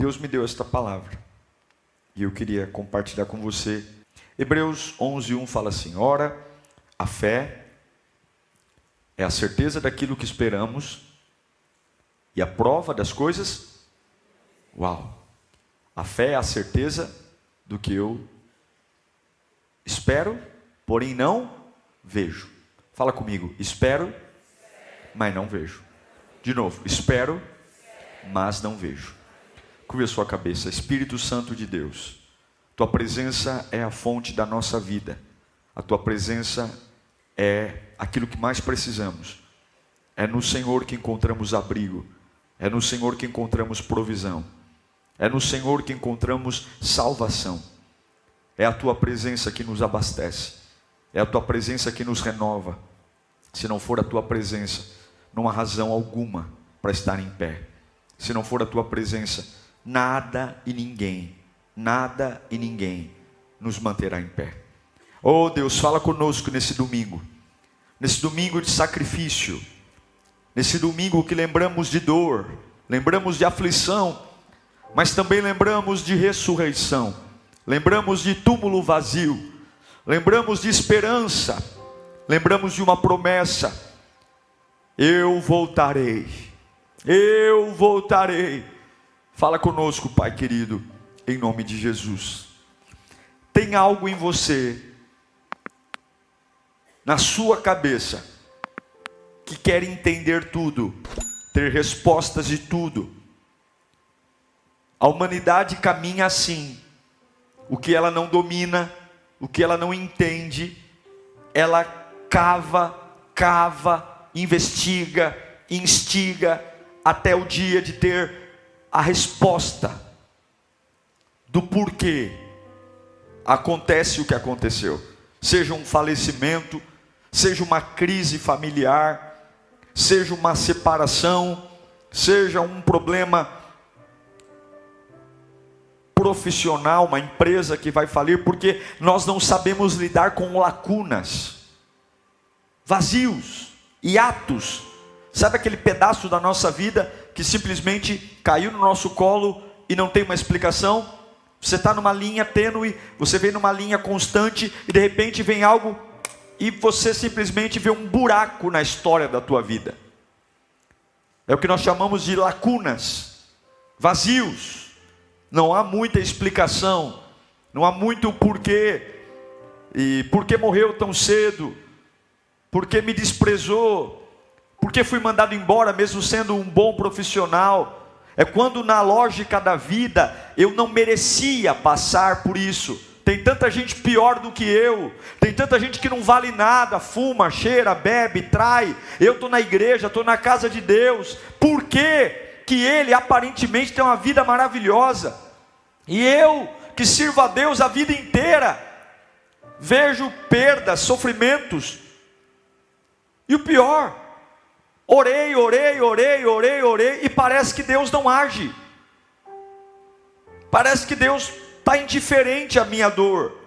Deus me deu esta palavra e eu queria compartilhar com você. Hebreus 11:1 fala assim: ora, a fé é a certeza daquilo que esperamos e a prova das coisas. Uau! A fé é a certeza do que eu espero, porém não vejo. Fala comigo: espero, mas não vejo. De novo: espero, mas não vejo. Curva a sua cabeça. Espírito Santo de Deus, tua presença é a fonte da nossa vida. A tua presença é aquilo que mais precisamos. É no Senhor que encontramos abrigo. É no Senhor que encontramos provisão. É no Senhor que encontramos salvação. É a tua presença que nos abastece. É a tua presença que nos renova. Se não for a tua presença, não há razão alguma para estar em pé. Se não for a tua presença, nada e ninguém nos manterá em pé. Oh Deus, fala conosco nesse domingo de sacrifício, nesse domingo que lembramos de dor, lembramos de aflição, mas também lembramos de ressurreição, lembramos de túmulo vazio, lembramos de esperança, lembramos de uma promessa: eu voltarei. Fala conosco, Pai querido, em nome de Jesus. Tem algo em você, na sua cabeça, que quer entender tudo, ter respostas de tudo. A humanidade caminha assim. O que ela não domina, o que ela não entende, ela cava, investiga, instiga, até o dia de ter a resposta do porquê acontece o que aconteceu. Seja um falecimento, seja uma crise familiar, seja uma separação, seja um problema profissional, uma empresa que vai falir, porque nós não sabemos lidar com lacunas, vazios, hiatos. Sabe aquele pedaço da nossa vida que simplesmente caiu no nosso colo e não tem uma explicação? Você está numa linha tênue, você vem numa linha constante e de repente vem algo e você simplesmente vê um buraco na história da tua vida. É o que nós chamamos de lacunas, vazios. Não há muita explicação, não há muito porquê. E por que morreu tão cedo? Por que me desprezou? Por que fui mandado embora mesmo sendo um bom profissional? É quando na lógica da vida eu não merecia passar por isso. Tem tanta gente pior do que eu. Tem tanta gente que não vale nada, fuma, cheira, bebe, trai. Eu estou na igreja, estou na casa de Deus. Por que ele aparentemente tem uma vida maravilhosa? E eu, que sirvo a Deus a vida inteira, vejo perdas, sofrimentos. E o pior, orei, e parece que Deus não age. Parece que Deus está indiferente à minha dor.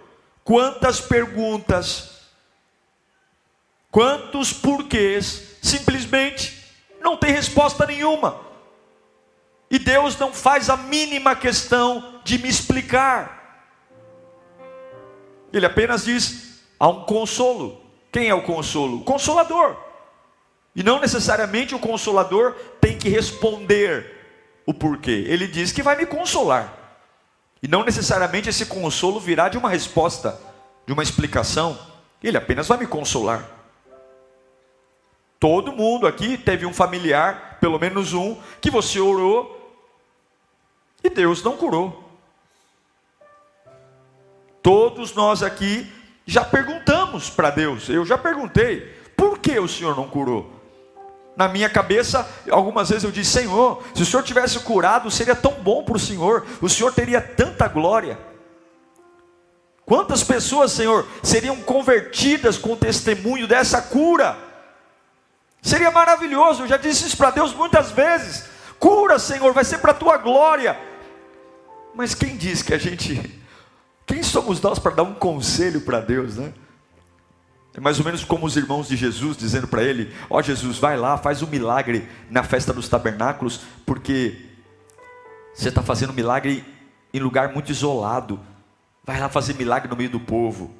Quantas perguntas, quantos porquês, simplesmente não tem resposta nenhuma. E Deus não faz a mínima questão de me explicar. Ele apenas diz: há um consolo. Quem é o consolo? O Consolador. E não necessariamente o Consolador tem que responder o porquê. Ele diz que vai me consolar. E não necessariamente esse consolo virá de uma resposta, de uma explicação. Ele apenas vai me consolar. Todo mundo aqui teve um familiar, pelo menos um, que você orou e Deus não curou. Todos nós aqui já perguntamos para Deus. Eu já perguntei: por que o Senhor não curou? Na minha cabeça, algumas vezes eu disse: Senhor, se o Senhor tivesse curado, seria tão bom para o Senhor teria tanta glória. Quantas pessoas, Senhor, seriam convertidas com o testemunho dessa cura? Seria maravilhoso. Eu já disse isso para Deus muitas vezes: cura, Senhor, vai ser para a tua glória. Mas quem diz que quem somos nós para dar um conselho para Deus, né? É mais ou menos como os irmãos de Jesus dizendo para ele: ó Jesus, vai lá, faz um milagre na festa dos tabernáculos, porque Você está fazendo milagre em lugar muito isolado. Vai lá fazer milagre no meio do povo.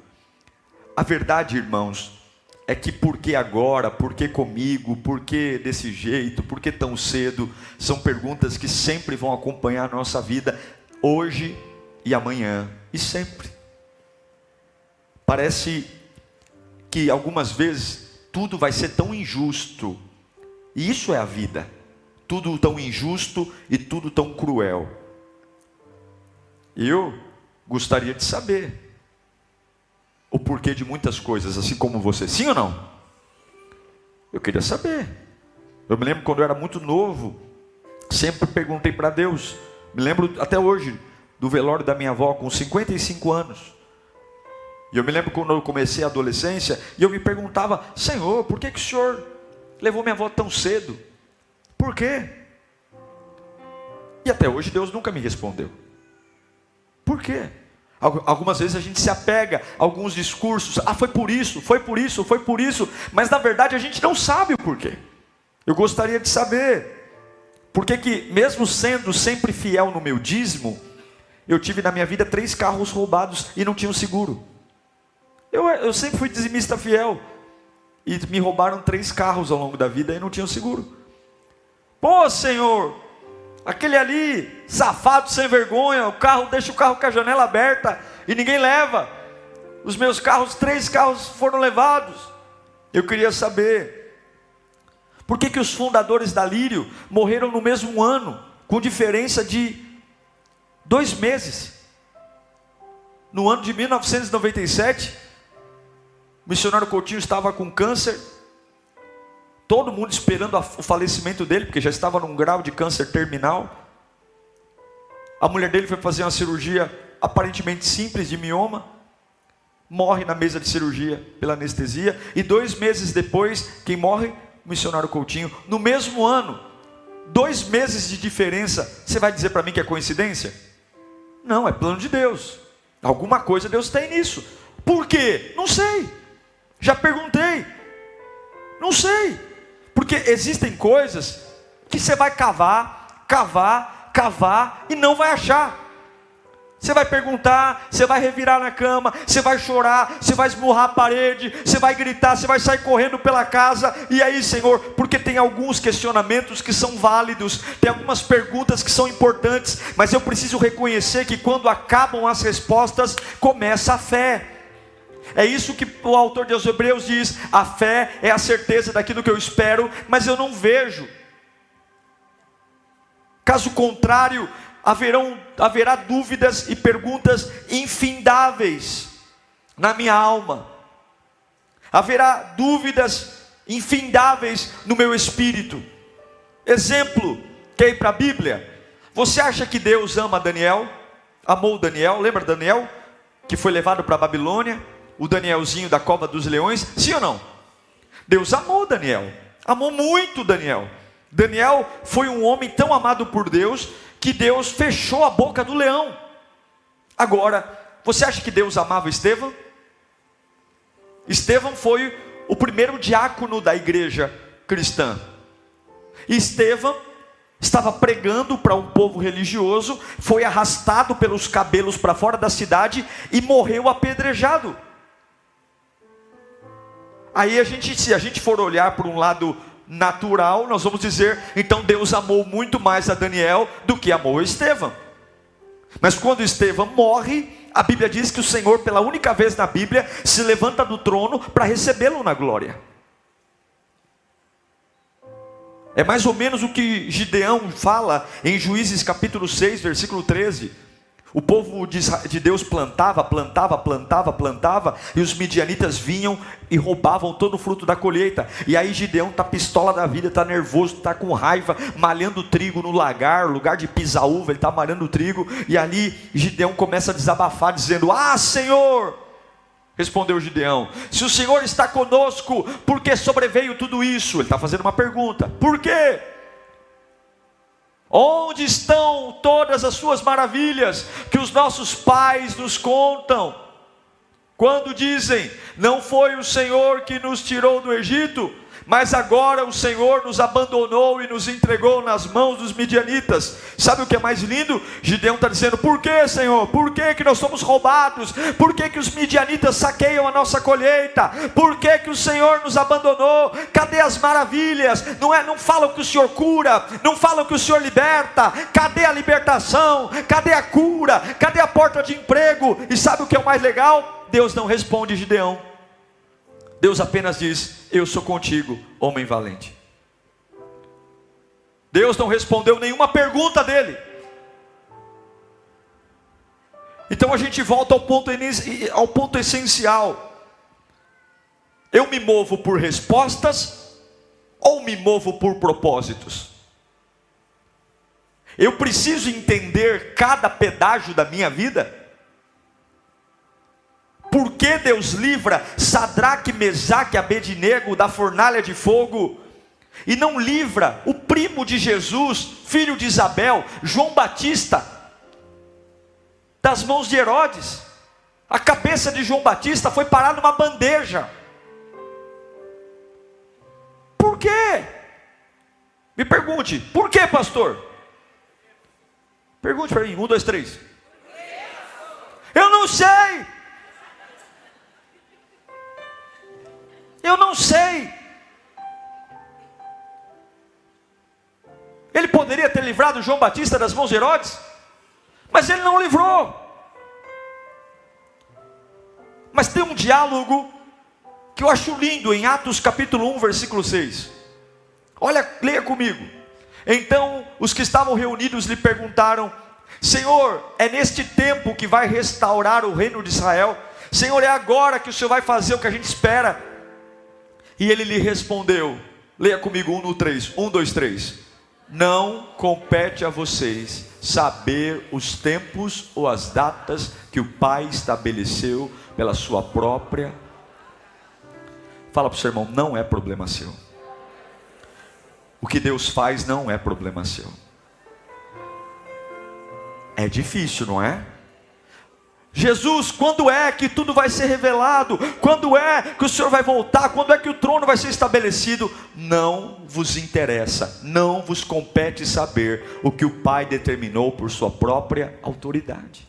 A verdade, irmãos, é que por que agora, por que comigo, por que desse jeito, por que tão cedo, são perguntas que sempre vão acompanhar a nossa vida, hoje e amanhã, e sempre. Parece que algumas vezes tudo vai ser tão injusto, e isso é a vida, tudo tão injusto e tudo tão cruel. Eu gostaria de saber o porquê de muitas coisas, assim como você, sim ou não? Eu queria saber. Eu me lembro quando eu era muito novo, sempre perguntei para Deus, me lembro até hoje, do velório da minha avó, com 55 anos, e eu me lembro quando eu comecei a adolescência, e eu me perguntava, Senhor, por que o Senhor levou minha avó tão cedo? Por quê? E até hoje Deus nunca me respondeu. Por quê? Algumas vezes a gente se apega a alguns discursos, foi por isso, foi por isso, foi por isso, mas na verdade a gente não sabe o porquê. Eu gostaria de saber, porque que mesmo sendo sempre fiel no meu dízimo, eu tive na minha vida 3 carros roubados e não tinha um seguro. Eu sempre fui dizimista fiel, e me roubaram 3 carros ao longo da vida e não tinha um seguro. Pô, Senhor, aquele ali, safado, sem vergonha, deixa o carro com a janela aberta e ninguém leva. Os meus carros, 3 carros foram levados. Eu queria saber, por que os fundadores da Lírio morreram no mesmo ano, com diferença de 2 meses? No ano de 1997, o missionário Coutinho estava com câncer, todo mundo esperando o falecimento dele, porque já estava num grau de câncer terminal. A mulher dele foi fazer uma cirurgia aparentemente simples de mioma, morre na mesa de cirurgia pela anestesia, e 2 meses depois, quem morre? O missionário Coutinho. No mesmo ano, 2 meses de diferença. Você vai dizer para mim que é coincidência? Não, é plano de Deus. Alguma coisa Deus tem nisso. Por quê? Não sei. Já perguntei. Não sei. Porque existem coisas que você vai cavar e não vai achar. Você vai perguntar, você vai revirar na cama, você vai chorar, você vai esmurrar a parede, você vai gritar, você vai sair correndo pela casa. E aí, Senhor, porque tem alguns questionamentos que são válidos, tem algumas perguntas que são importantes, mas eu preciso reconhecer que quando acabam as respostas, começa a fé. É isso que o autor de Hebreus diz: a fé é a certeza daquilo que eu espero, mas eu não vejo. Caso contrário, haverá dúvidas e perguntas infindáveis na minha alma. Haverá dúvidas infindáveis no meu espírito. Exemplo, quer ir para a Bíblia? Você acha que Deus ama Daniel? Amou Daniel? Lembra Daniel? Que foi levado para a Babilônia? O Danielzinho da cova dos leões? Sim ou não? Deus amou Daniel. Amou muito Daniel. Daniel foi um homem tão amado por Deus, que Deus fechou a boca do leão. Agora, você acha que Deus amava Estevão? Estevão foi o primeiro diácono da igreja cristã. Estevão estava pregando para um povo religioso, foi arrastado pelos cabelos para fora da cidade e morreu apedrejado. Aí se a gente for olhar por um lado natural, nós vamos dizer, então Deus amou muito mais a Daniel do que amou a Estevão. Mas quando Estevão morre, a Bíblia diz que o Senhor, pela única vez na Bíblia, se levanta do trono para recebê-lo na glória. É mais ou menos o que Gideão fala em Juízes capítulo 6, versículo 13. O povo de Deus plantava, e os midianitas vinham e roubavam todo o fruto da colheita. E aí Gideão está pistola da vida, está nervoso, está com raiva, malhando trigo no lugar de pisar uva, ele está malhando trigo. E ali Gideão começa a desabafar, dizendo: Senhor, respondeu Gideão, se o Senhor está conosco, por que sobreveio tudo isso? Ele está fazendo uma pergunta: por quê? Onde estão todas as suas maravilhas que os nossos pais nos contam? Quando dizem, não foi o Senhor que nos tirou do Egito? mas agora o Senhor nos abandonou e nos entregou nas mãos dos midianitas. Sabe o que é mais lindo? Gideão está dizendo: por que, Senhor? Por que nós somos roubados? Por que os midianitas saqueiam a nossa colheita? Por que o Senhor nos abandonou? Cadê as maravilhas? Não falam que o Senhor cura, não falam que o Senhor liberta. Cadê a libertação? Cadê a cura? Cadê a porta de emprego? E sabe o que é o mais legal? Deus não responde Gideão. Deus apenas diz: eu sou contigo, homem valente. Deus não respondeu nenhuma pergunta dele. Então a gente volta ao ponto essencial. Eu me movo por respostas ou me movo por propósitos? Eu preciso entender cada pedágio da minha vida? Por que Deus livra Sadraque, Mesaque e Abednego da fornalha de fogo, e não livra o primo de Jesus, filho de Isabel, João Batista, das mãos de Herodes? A cabeça de João Batista foi parar numa bandeja. Por quê? Me pergunte, por quê, pastor? Pergunte para mim, 1, 2, 3. Eu não sei. Eu não sei. Ele poderia ter livrado João Batista das mãos de Herodes, mas ele não livrou. Mas tem um diálogo que eu acho lindo em Atos capítulo 1, versículo 6. Olha, leia comigo. Então os que estavam reunidos lhe perguntaram: Senhor, é neste tempo que vai restaurar o reino de Israel? Senhor, é agora que o Senhor vai fazer o que a gente espera? E ele lhe respondeu, leia comigo 1 no 3, 1, 2, 3. Não compete a vocês saber os tempos ou as datas que o Pai estabeleceu pela sua própria. Fala para o seu irmão: não é problema seu. O que Deus faz não é problema seu. É difícil, não é? Jesus, quando é que tudo vai ser revelado? Quando é que o Senhor vai voltar? Quando é que o trono vai ser estabelecido? Não vos interessa, não vos compete saber o que o Pai determinou por sua própria autoridade.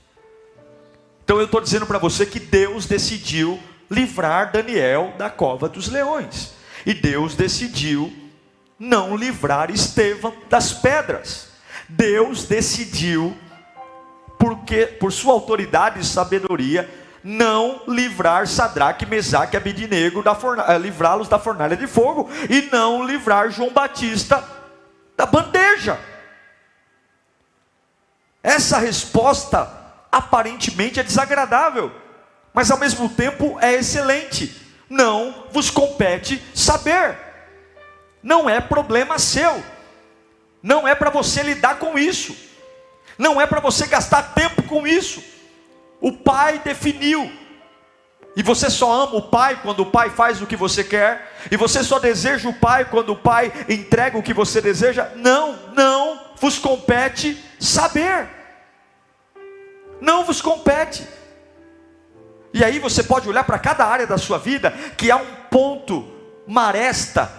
Então eu estou dizendo para você que Deus decidiu livrar Daniel da cova dos leões, e Deus decidiu não livrar Estevão das pedras. Deus decidiu, porque por sua autoridade e sabedoria, não livrar Sadraque, Mesaque e Abednego livrá-los da fornalha de fogo, e não livrar João Batista da bandeja. Essa resposta aparentemente é desagradável, mas ao mesmo tempo é excelente. Não vos compete saber. Não é problema seu. Não é para você lidar com isso. Não é para você gastar tempo com isso. O Pai definiu. E você só ama o Pai quando o Pai faz o que você quer. E você só deseja o Pai quando o Pai entrega o que você deseja. Não vos compete saber. Não vos compete. E aí você pode olhar para cada área da sua vida que há um ponto, uma aresta,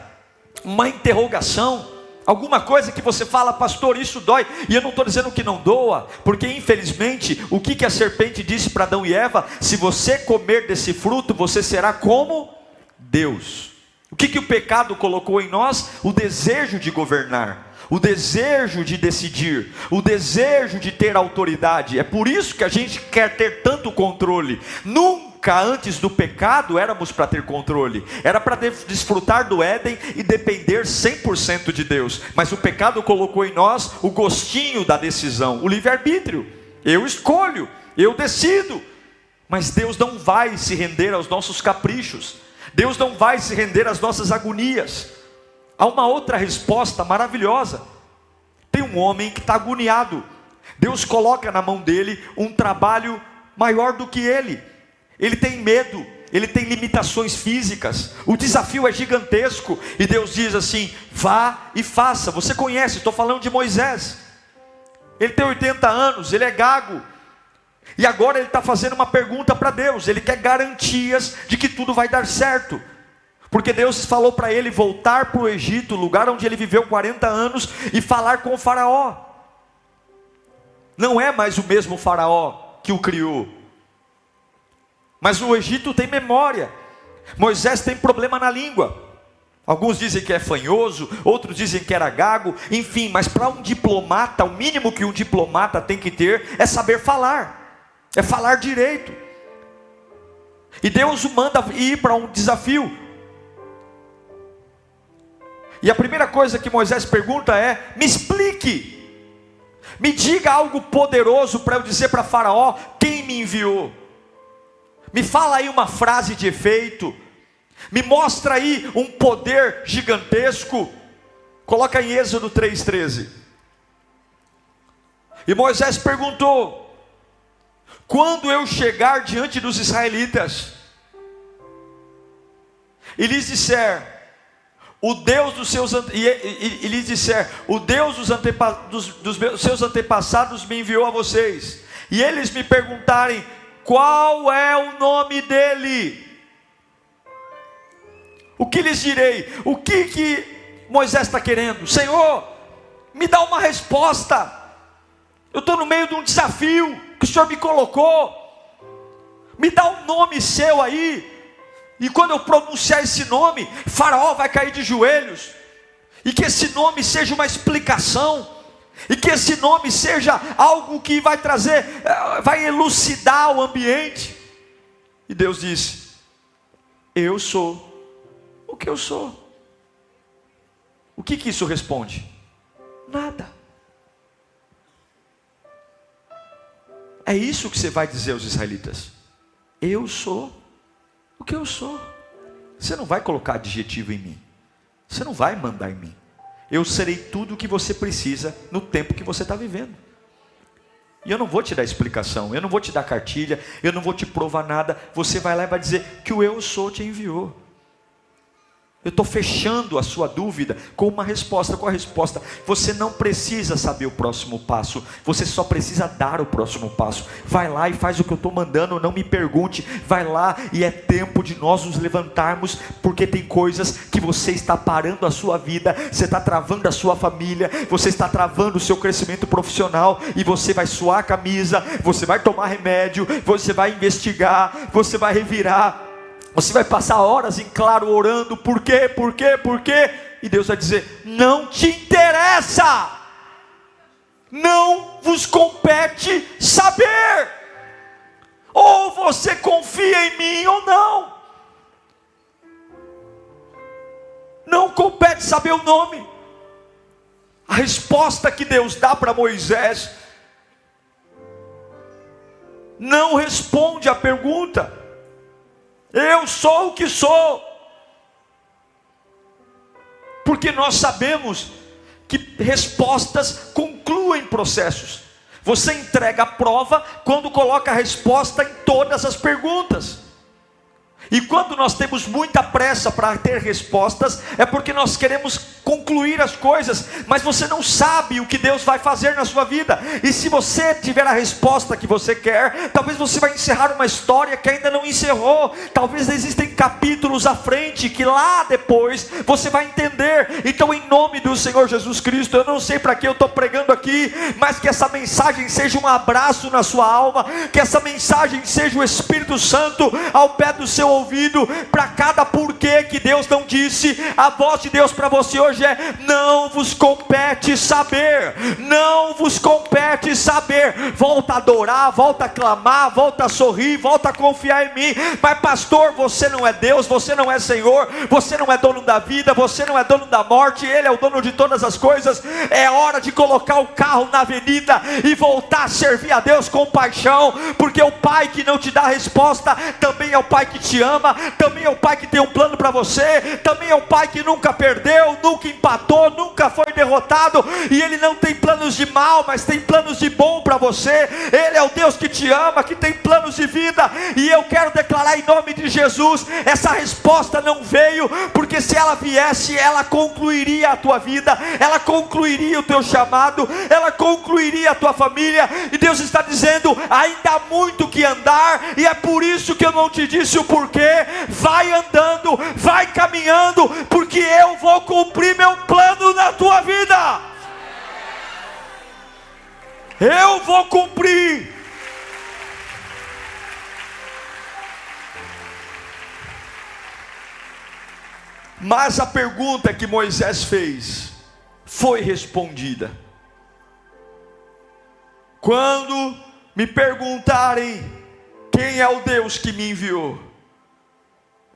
uma interrogação, alguma coisa que você fala: pastor, isso dói. E eu não estou dizendo que não doa, porque infelizmente, o que a serpente disse para Adão e Eva? Se você comer desse fruto, você será como Deus. O que o pecado colocou em nós? O desejo de governar, o desejo de decidir, o desejo de ter autoridade. É por isso que a gente quer ter tanto controle. Nunca antes do pecado éramos para ter controle. Era para desfrutar do Éden e depender 100% de Deus. Mas o pecado colocou em nós o gostinho da decisão, o livre-arbítrio. Eu escolho, eu decido. Mas Deus não vai se render aos nossos caprichos. Deus não vai se render às nossas agonias. Há uma outra resposta maravilhosa. Tem um homem que está agoniado. Deus coloca na mão dele um trabalho maior do que ele. Ele tem medo, ele tem limitações físicas, o desafio é gigantesco, e Deus diz assim: vá e faça. Você conhece, estou falando de Moisés. Ele tem 80 anos, ele é gago, e agora ele está fazendo uma pergunta para Deus. Ele quer garantias de que tudo vai dar certo. Porque Deus falou para ele voltar para o Egito, lugar onde ele viveu 40 anos, e falar com o faraó. Não é mais o mesmo faraó que o criou. Mas o Egito tem memória. Moisés tem problema na língua. Alguns dizem que é fanhoso, outros dizem que era gago, enfim, mas para um diplomata, o mínimo que um diplomata tem que ter é saber falar, é falar direito. E Deus o manda ir para um desafio. E a primeira coisa que Moisés pergunta é: me explique, me diga algo poderoso para eu dizer para Faraó quem me enviou. Me fala aí uma frase de efeito. Me mostra aí um poder gigantesco. Coloca em Êxodo 3,13. E Moisés perguntou: quando eu chegar diante dos israelitas e lhes disser, o Deus dos seus seus antepassados me enviou a vocês, e eles me perguntarem qual é o nome dele, o que lhes direi? O que Moisés está querendo? Senhor, me dá uma resposta. Eu estou no meio de um desafio que o Senhor me colocou. Me dá um nome seu aí, e quando eu pronunciar esse nome, Faraó vai cair de joelhos. E que esse nome seja uma explicação, e que esse nome seja algo que vai trazer, vai elucidar o ambiente. E Deus disse: eu sou o que eu sou. O que isso responde? Nada. É isso que você vai dizer aos israelitas: eu sou o que eu sou. Você não vai colocar adjetivo em mim, você não vai mandar em mim. Eu serei tudo o que você precisa no tempo que você está vivendo. E eu não vou te dar explicação, eu não vou te dar cartilha, eu não vou te provar nada. Você vai lá e vai dizer que o eu sou te enviou. Eu estou fechando a sua dúvida com uma resposta. Qual a resposta? Você não precisa saber o próximo passo, você só precisa dar o próximo passo. Vai lá e faz o que eu estou mandando, não me pergunte. Vai lá, e é tempo de nós nos levantarmos, porque tem coisas que você está parando a sua vida, você está travando a sua família, você está travando o seu crescimento profissional, e você vai suar a camisa, você vai tomar remédio, você vai investigar, você vai revirar, você vai passar horas em claro orando. Por quê? Por quê? Por quê? E Deus vai dizer: não te interessa, não vos compete saber, ou você confia em mim ou não. Não compete saber o nome. A resposta que Deus dá para Moisés não responde à pergunta. Eu sou o que sou. Porque nós sabemos que respostas concluem processos. Você entrega a prova quando coloca a resposta em todas as perguntas. E quando nós temos muita pressa para ter respostas, é porque nós queremos concluir as coisas, mas você não sabe o que Deus vai fazer na sua vida. E se você tiver a resposta que você quer, talvez você vai encerrar uma história que ainda não encerrou. Talvez existem capítulos à frente que lá depois você vai entender. Então, em nome do Senhor Jesus Cristo, eu não sei para que eu estou pregando aqui, mas que essa mensagem seja um abraço na sua alma, que essa mensagem seja o Espírito Santo ao pé do seu ouvido, para cada porquê que Deus não disse. A voz de Deus para você hoje é: não vos compete saber, não vos compete saber. Volta a adorar, volta a clamar, volta a sorrir, volta a confiar em mim. Mas pastor, você não é Deus, você não é Senhor, você não é dono da vida, você não é dono da morte, Ele é o dono de todas as coisas. É hora de colocar o carro na avenida e voltar a servir a Deus com paixão, porque o Pai que não te dá resposta também é o Pai que te ama, também é o Pai que tem um plano para você, também é o Pai que nunca perdeu, nunca empatou, nunca foi derrotado, e Ele não tem planos de mal, mas tem planos de bom para você. Ele é o Deus que te ama, que tem planos de vida, e eu quero declarar em nome de Jesus, essa resposta não veio, porque se ela viesse, ela concluiria a tua vida, ela concluiria o teu chamado, ela concluiria a tua família, e Deus está dizendo, ainda há muito que andar, e é por isso que eu não te disse o porquê. Vai andando, vai caminhando, porque eu vou cumprir meu plano na tua vida. Eu vou cumprir. Mas a pergunta que Moisés fez foi respondida. Quando me perguntarem quem é o Deus que me enviou,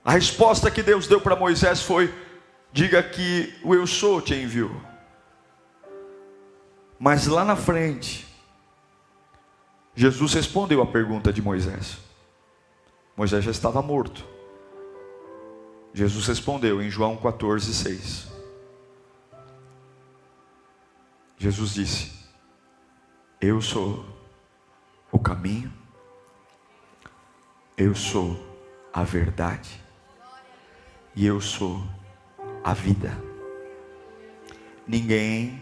a resposta que Deus deu para Moisés foi: diga que o Eu Sou te enviou. Mas lá na frente, Jesus respondeu a pergunta de Moisés. Moisés já estava morto. Jesus respondeu em João 14:6. Jesus disse: eu sou o caminho, eu sou a verdade, e eu sou a vida. Ninguém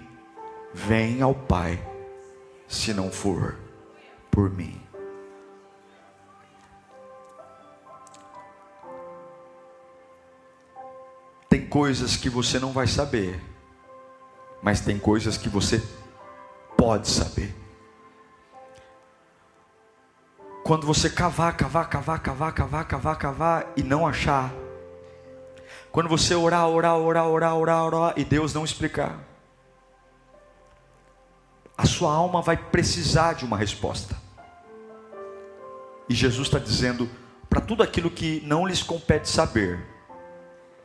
vem ao Pai se não for por mim. Tem coisas que você não vai saber, mas tem coisas que você pode saber. Quando você cavar e não achar, quando você orar e Deus não explicar, a sua alma vai precisar de uma resposta. E Jesus está dizendo, para tudo aquilo que não lhes compete saber,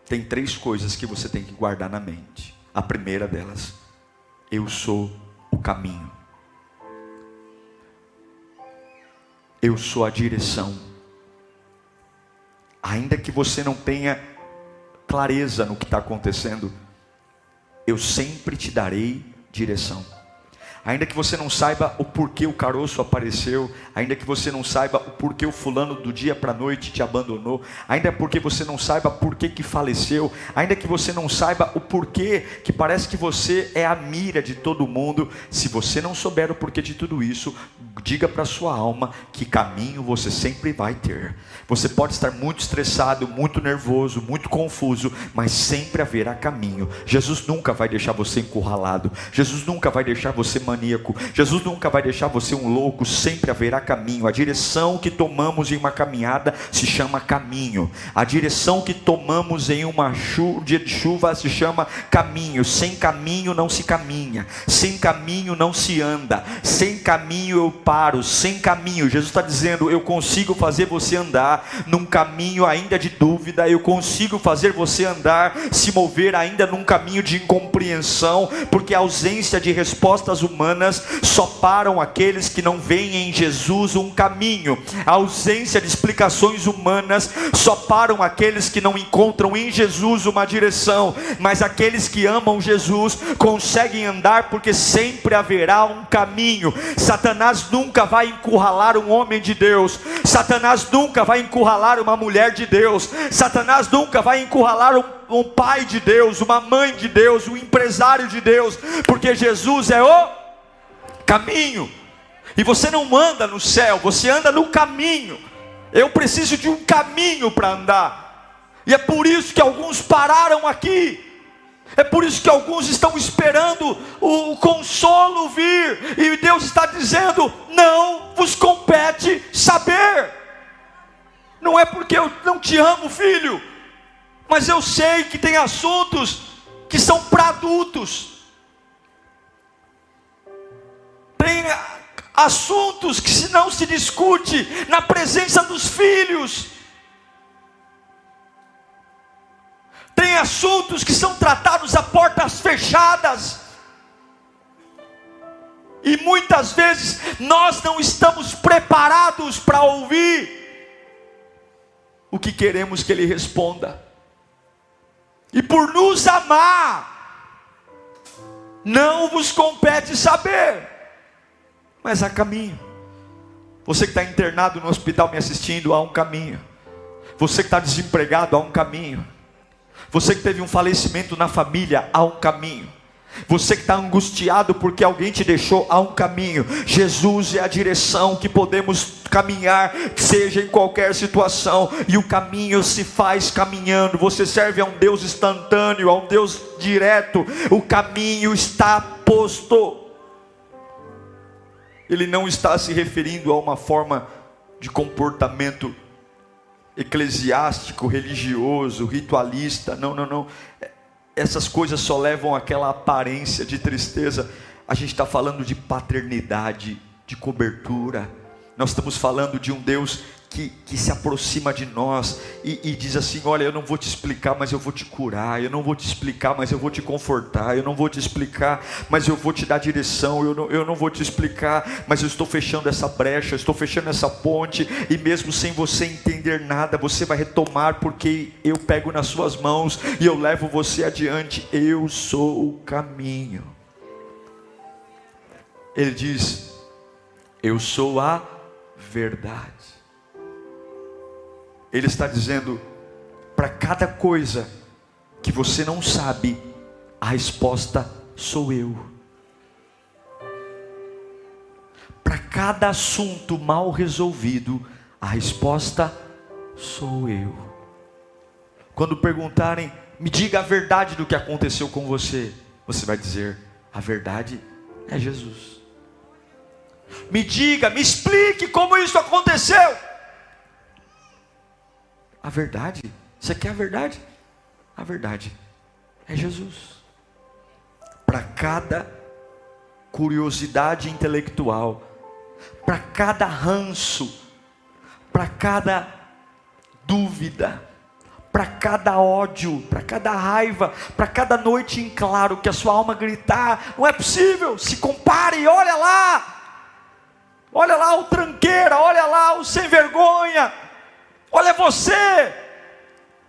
tem 3 coisas que você tem que guardar na mente. A primeira delas: eu sou o caminho, eu sou a direção. Ainda que você não tenha clareza no que está acontecendo, eu sempre te darei direção. Ainda que você não saiba o porquê o caroço apareceu, ainda que você não saiba o porquê o fulano do dia para a noite te abandonou, ainda porque você não saiba porquê que faleceu, ainda que você não saiba o porquê que parece que você é a mira de todo mundo, se você não souber o porquê de tudo isso, diga para a sua alma que caminho você sempre vai ter. Você pode estar muito estressado, muito nervoso, muito confuso, mas sempre haverá caminho. Jesus nunca vai deixar você encurralado, Jesus nunca vai deixar você maníaco, Jesus nunca vai deixar você um louco, sempre haverá caminho. A direção que tomamos em uma caminhada se chama caminho. A direção que tomamos em um dia de chuva se chama caminho. Sem caminho não se caminha, sem caminho não se anda, sem caminho eu paro, sem caminho. Jesus está dizendo, eu consigo fazer você andar num caminho ainda de dúvida, eu consigo fazer você andar, se mover ainda num caminho de incompreensão, porque a ausência de respostas humanas só param aqueles que não veem em Jesus um caminho. A ausência de explicações humanas só param aqueles que não encontram em Jesus uma direção, mas aqueles que amam Jesus conseguem andar porque sempre haverá um caminho. Satanás nunca vai encurralar um homem de Deus, Satanás nunca vai encurralar uma mulher de Deus, Satanás nunca vai encurralar um pai de Deus, uma mãe de Deus, um empresário de Deus, porque Jesus é o caminho. E você não anda no céu, você anda no caminho. Eu preciso de um caminho para andar, e é por isso que alguns pararam aqui. É por isso que alguns estão esperando o consolo vir, e Deus está dizendo, não vos compete saber. Não é porque eu não te amo, filho, mas eu sei que tem assuntos que são para adultos. Tem assuntos que se não se discute na presença dos filhos. Tem assuntos que são tratados a portas fechadas. E muitas vezes nós não estamos preparados para ouvir o que queremos que Ele responda. E por nos amar, não vos compete saber, mas há caminho. Você que está internado no hospital me assistindo, há um caminho. Você que está desempregado, há um caminho. Você que teve um falecimento na família, há um caminho. Você que está angustiado porque alguém te deixou, há um caminho. Jesus é a direção que podemos caminhar, seja em qualquer situação, e o caminho se faz caminhando. Você serve a um Deus instantâneo, a um Deus direto. O caminho está posto. Ele não está se referindo a uma forma de comportamento eclesiástico, religioso, ritualista. Não. Essas coisas só levam àquela aparência de tristeza. A gente está falando de paternidade, de cobertura. Nós estamos falando de um Deus que se aproxima de nós e diz assim: olha, eu não vou te explicar, mas eu vou te curar. Eu não vou te explicar, mas eu vou te confortar. Eu não vou te explicar, mas eu vou te dar direção. Eu não vou te explicar, mas eu estou fechando essa brecha, eu estou fechando essa ponte, e mesmo sem você entender nada, você vai retomar, porque eu pego nas suas mãos e eu levo você adiante. Eu sou o caminho. Ele diz: eu sou a verdade. Ele está dizendo: para cada coisa que você não sabe, a resposta sou eu. Para cada assunto mal resolvido, a resposta sou eu. Quando perguntarem, me diga a verdade do que aconteceu com você, você vai dizer: a verdade é Jesus. Me diga, me explique como isso aconteceu. A verdade, você quer a verdade? A verdade é Jesus. Para cada curiosidade intelectual, para cada ranço, para cada dúvida, para cada ódio, para cada raiva, para cada noite em claro que a sua alma gritar: não é possível, se compare, olha lá o tranqueira, olha lá o sem vergonha, olha você,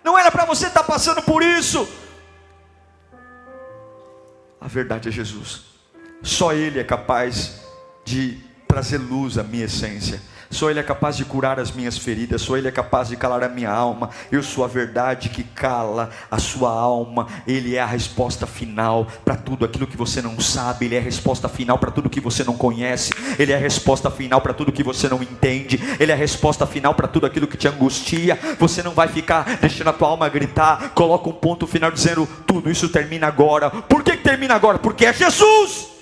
não era para você estar passando por isso. A verdade é Jesus. Só Ele é capaz de trazer luz à minha essência. Só Ele é capaz de curar as minhas feridas. Só Ele é capaz de calar a minha alma. Eu sou a verdade que cala a sua alma. Ele é a resposta final para tudo aquilo que você não sabe. Ele é a resposta final para tudo que você não conhece. Ele é a resposta final para tudo que você não entende. Ele é a resposta final para tudo aquilo que te angustia. Você não vai ficar deixando a tua alma gritar. Coloca um ponto final dizendo: tudo isso termina agora. Por que termina agora? Porque é Jesus.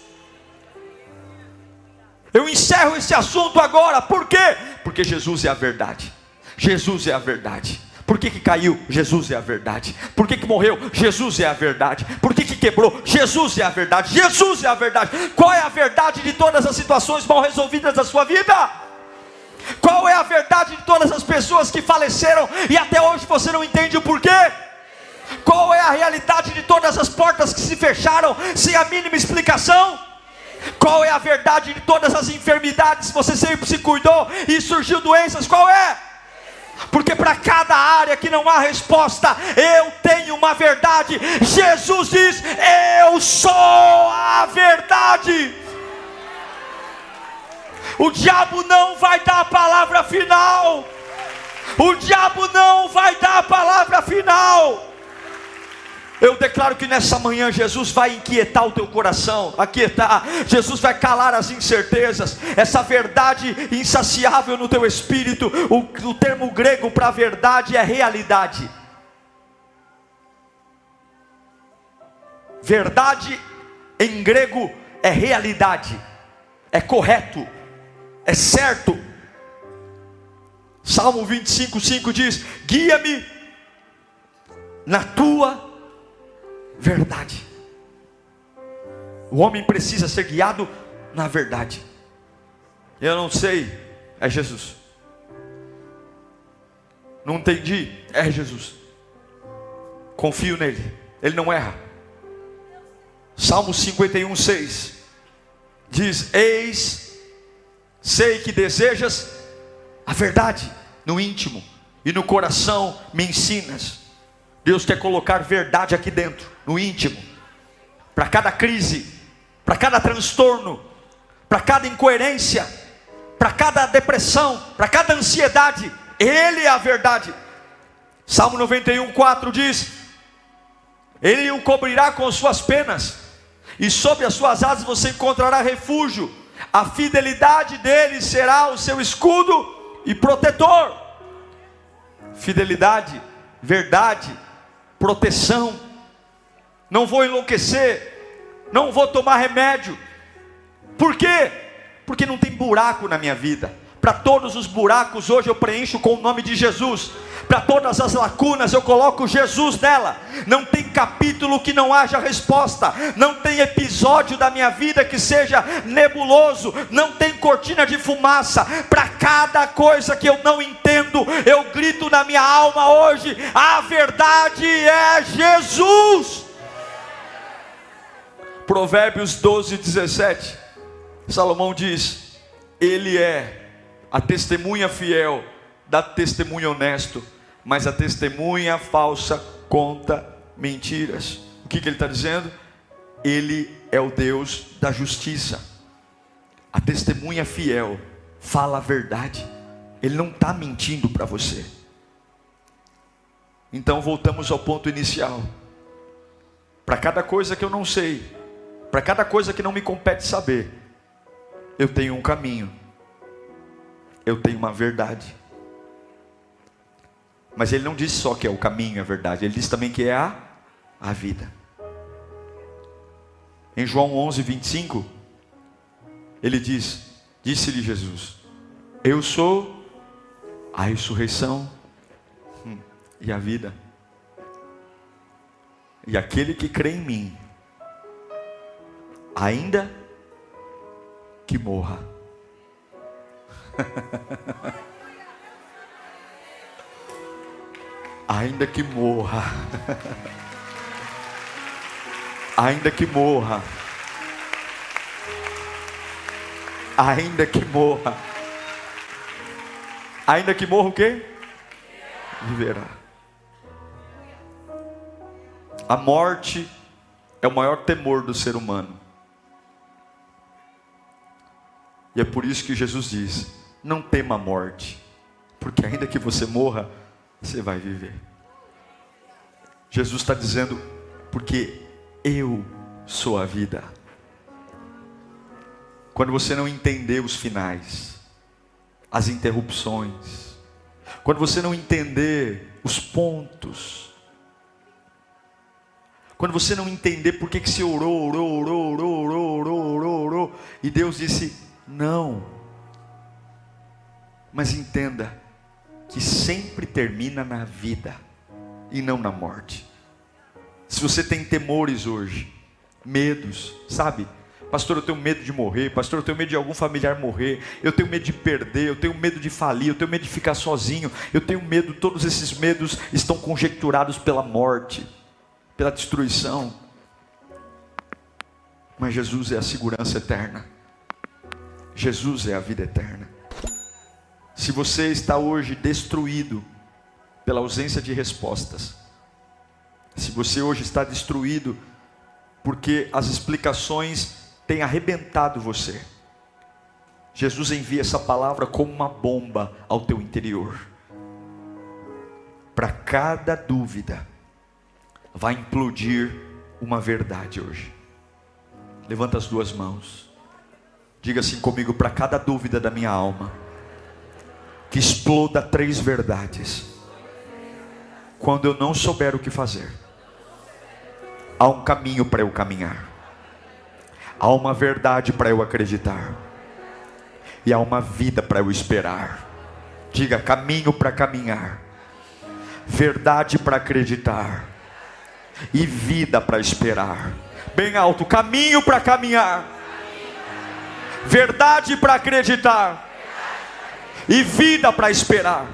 Eu encerro esse assunto agora. Por quê? Porque Jesus é a verdade. Jesus é a verdade. Por que caiu? Jesus é a verdade. Por que morreu? Jesus é a verdade. Por que quebrou? Jesus é a verdade. Jesus é a verdade. Qual é a verdade de todas as situações mal resolvidas da sua vida? Qual é a verdade de todas as pessoas que faleceram e até hoje você não entende o porquê? Qual é a realidade de todas as portas que se fecharam sem a mínima explicação? Qual é a verdade de todas as enfermidades? Você sempre se cuidou e surgiu doenças. Qual é? Porque para cada área que não há resposta, eu tenho uma verdade. Jesus diz: eu sou a verdade. O diabo não vai dar a palavra final. O diabo não vai dar a palavra final. Eu declaro que nessa manhã Jesus vai inquietar o teu coração, aquietar. Jesus vai calar as incertezas, essa verdade insaciável no teu espírito. O termo grego para verdade é realidade. Verdade em grego é realidade, é correto, é certo. Salmo 25:5 diz: guia-me na tua verdade. O homem precisa ser guiado na verdade. Eu não sei, é Jesus. Não entendi, é Jesus. Confio nele, ele não erra. Salmo 51:6 diz: eis, sei que desejas a verdade no íntimo, e no coração me ensinas. Deus quer colocar verdade aqui dentro, no íntimo. Para cada crise, para cada transtorno, para cada incoerência, para cada depressão, para cada ansiedade. Ele é a verdade. Salmo 91:4 diz: Ele o cobrirá com suas penas, e sobre as suas asas você encontrará refúgio. A fidelidade dele será o seu escudo e protetor. Fidelidade, verdade, proteção. Não vou enlouquecer, não vou tomar remédio. Por quê? Porque não tem buraco na minha vida. Para todos os buracos hoje eu preencho com o nome de Jesus. Para todas as lacunas eu coloco Jesus nela. Não tem capítulo que não haja resposta. Não tem episódio da minha vida que seja nebuloso. Não tem cortina de fumaça. Para cada coisa que eu não entendo, eu grito na minha alma hoje: a verdade é Jesus. Provérbios 12:17, Salomão diz: Ele é a testemunha fiel dá testemunho honesto, mas a testemunha falsa conta mentiras. O que ele está dizendo? Ele é o Deus da justiça. A testemunha fiel fala a verdade. Ele não está mentindo para você. Então voltamos ao ponto inicial. Para cada coisa que eu não sei, para cada coisa que não me compete saber, eu tenho um caminho, eu tenho uma verdade. Mas ele não disse só que é o caminho, a verdade, ele disse também que é a vida. Em João 11:25, ele diz: disse-lhe Jesus: eu sou a ressurreição e a vida. E aquele que crê em mim, ainda que morra, ainda que morra, ainda que morra, ainda que morra, ainda que morra o quê? Viverá. A morte é o maior temor do ser humano. E é por isso que Jesus diz: não tema a morte, porque ainda que você morra, você vai viver. Jesus está dizendo: porque eu sou a vida. Quando você não entender os finais, as interrupções, quando você não entender os pontos, quando você não entender por que você orou, e Deus disse não, mas entenda que sempre termina na vida e não na morte. Se você tem temores hoje, medos, sabe? Pastor, eu tenho medo de morrer. Pastor, eu tenho medo de algum familiar morrer. Eu tenho medo de perder. Eu tenho medo de falir. Eu tenho medo de ficar sozinho. Eu tenho medo. Todos esses medos estão conjecturados pela morte, pela destruição. Mas Jesus é a segurança eterna. Jesus é a vida eterna. Se você está hoje destruído pela ausência de respostas, se você hoje está destruído porque as explicações têm arrebentado você, Jesus envia essa palavra como uma bomba ao teu interior. Para cada dúvida vai implodir uma verdade hoje. Levanta as duas mãos, diga assim comigo: para cada dúvida da minha alma, que exploda 3 verdades. Quando eu não souber o que fazer, há um caminho para eu caminhar, há uma verdade para eu acreditar, e há uma vida para eu esperar. Diga: caminho para caminhar, verdade para acreditar e vida para esperar. Bem alto: caminho para caminhar, verdade para acreditar e vida para esperar.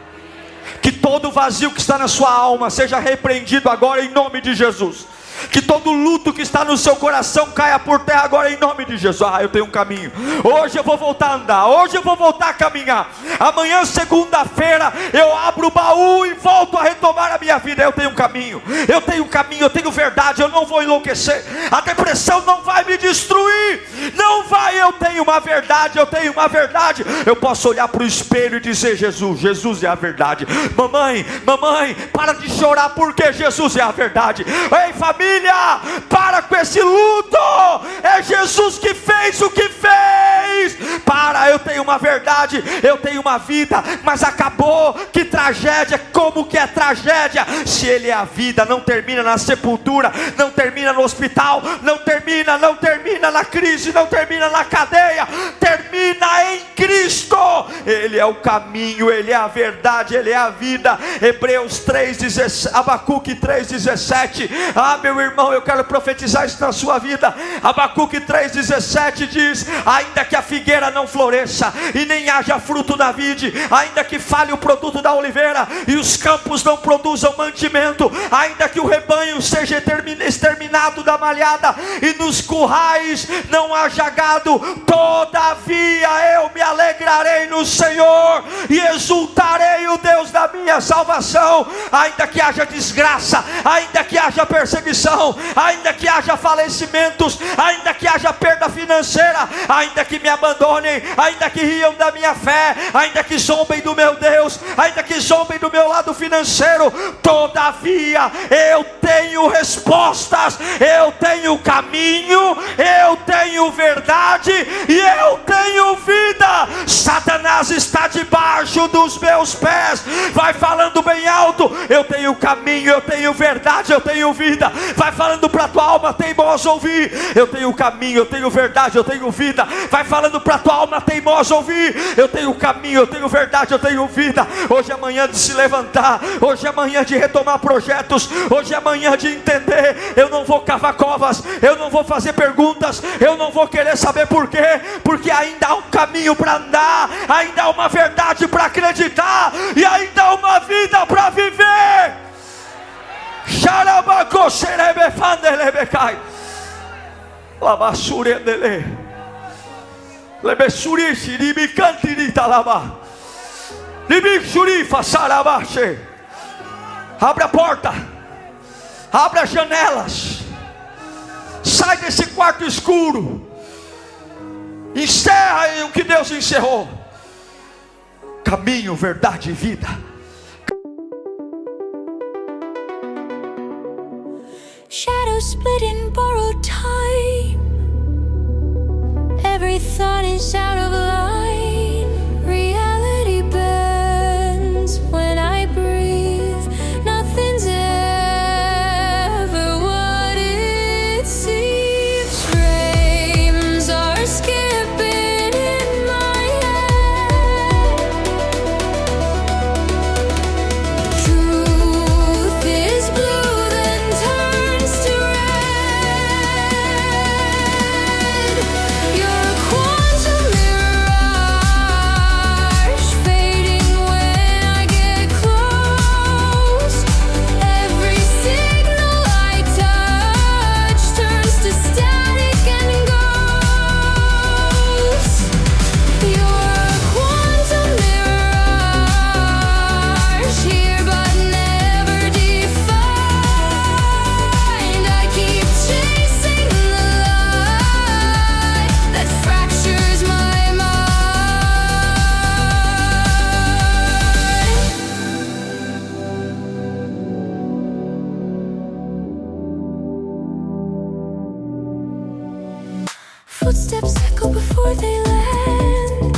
Que todo vazio que está na sua alma seja repreendido agora em nome de Jesus. Que todo luto que está no seu coração caia por terra agora em nome de Jesus. Eu tenho um caminho. Hoje eu vou voltar a andar. Hoje eu vou voltar a caminhar. Amanhã, segunda-feira, eu abro o baú e volto a retomar a minha vida. Eu tenho um caminho. Eu tenho um caminho. Eu tenho verdade. Eu não vou enlouquecer. A depressão não vai me destruir. Não vai. Eu tenho uma verdade. Eu tenho uma verdade. Eu posso olhar para o espelho e dizer: Jesus é a verdade. Mamãe, para de chorar, porque Jesus é a verdade. Ei, família, para com esse luto. É Jesus que fez o que fez. Para, eu tenho uma verdade, eu tenho uma vida, mas acabou. Que tragédia, como que é tragédia? Se Ele é a vida, não termina na sepultura, não termina no hospital, não termina na crise, não termina na cadeia, termina em Cristo. Ele é o caminho, Ele é a verdade, Ele é a vida. Hebreus 3:17, Abacuque 3:17. Meu irmão, eu quero profetizar isso na sua vida. Abacuque 3:17 diz: ainda que a figueira não floresça e nem haja fruto na vide, ainda que falhe o produto da oliveira e os campos não produzam mantimento, ainda que o rebanho seja exterminado da malhada e nos currais não haja gado, todavia eu me alegrarei no Senhor e exultarei o Deus da minha salvação. Ainda que haja desgraça, ainda que haja perseguição, ainda que haja falecimentos, ainda que haja perda financeira, ainda que me abandonem, ainda que riam da minha fé, ainda que zombem do meu Deus, ainda que zombem do meu lado financeiro, todavia eu tenho respostas, eu tenho caminho, eu tenho verdade e eu tenho vida. Satanás está debaixo dos meus pés. Vai falando bem alto: eu tenho caminho, eu tenho verdade, eu tenho vida. Vai falando para tua alma teimosa ouvir: eu tenho caminho, eu tenho verdade, eu tenho vida. Vai falando para tua alma teimosa ouvir: eu tenho caminho, eu tenho verdade, eu tenho vida. Hoje é manhã de se levantar, hoje é manhã de retomar projetos, hoje é manhã de entender: eu não vou cavar covas, eu não vou fazer perguntas, eu não vou querer saber por quê, porque ainda há um caminho para andar, ainda há uma verdade para acreditar e ainda há uma vida para viver. Abre a porta, abre as janelas, sai desse quarto escuro, encerra o que Deus encerrou. Caminho, verdade e vida. Shadows split in borrowed time. Every thought is out of line. Reality bends when I breathe. Nothing's ever what it seems. Frames are skipping in my head. Truth is blue, then turns to red. You're a quantum mirage, fading when I get close. Every signal I touch turns to static and ghosts. You're a quantum mirage, here but never defined. I keep chasing the light that fractures my mind. Footsteps echo before they land.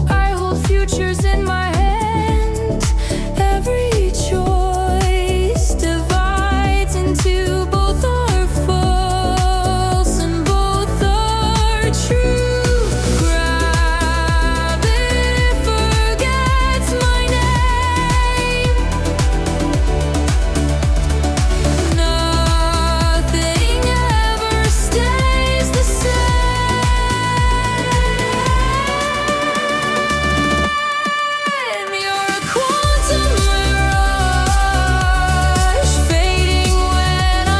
I hold futures in my hand. Every choice divides into both are false and both are true. Gravity forgets my name. Nothing ever stays the same. You're a quantum mirage, fading when I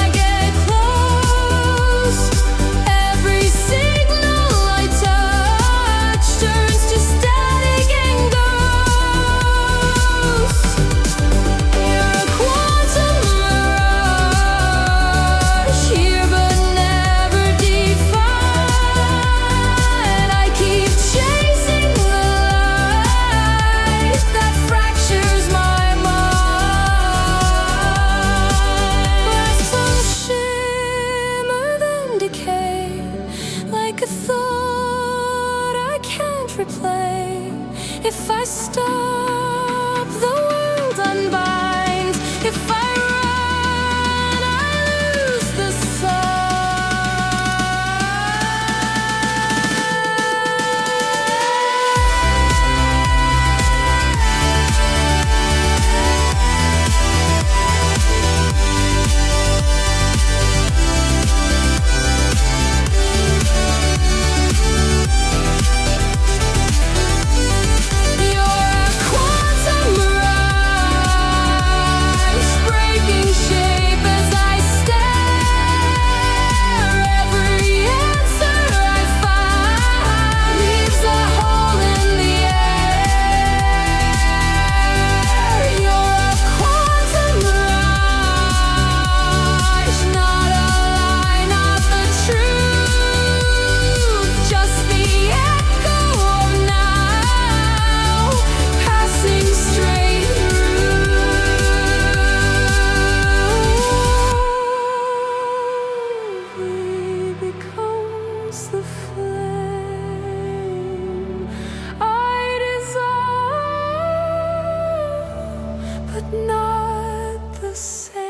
replay. If I stop, the world unbinds. If I run, I lose the but not the same.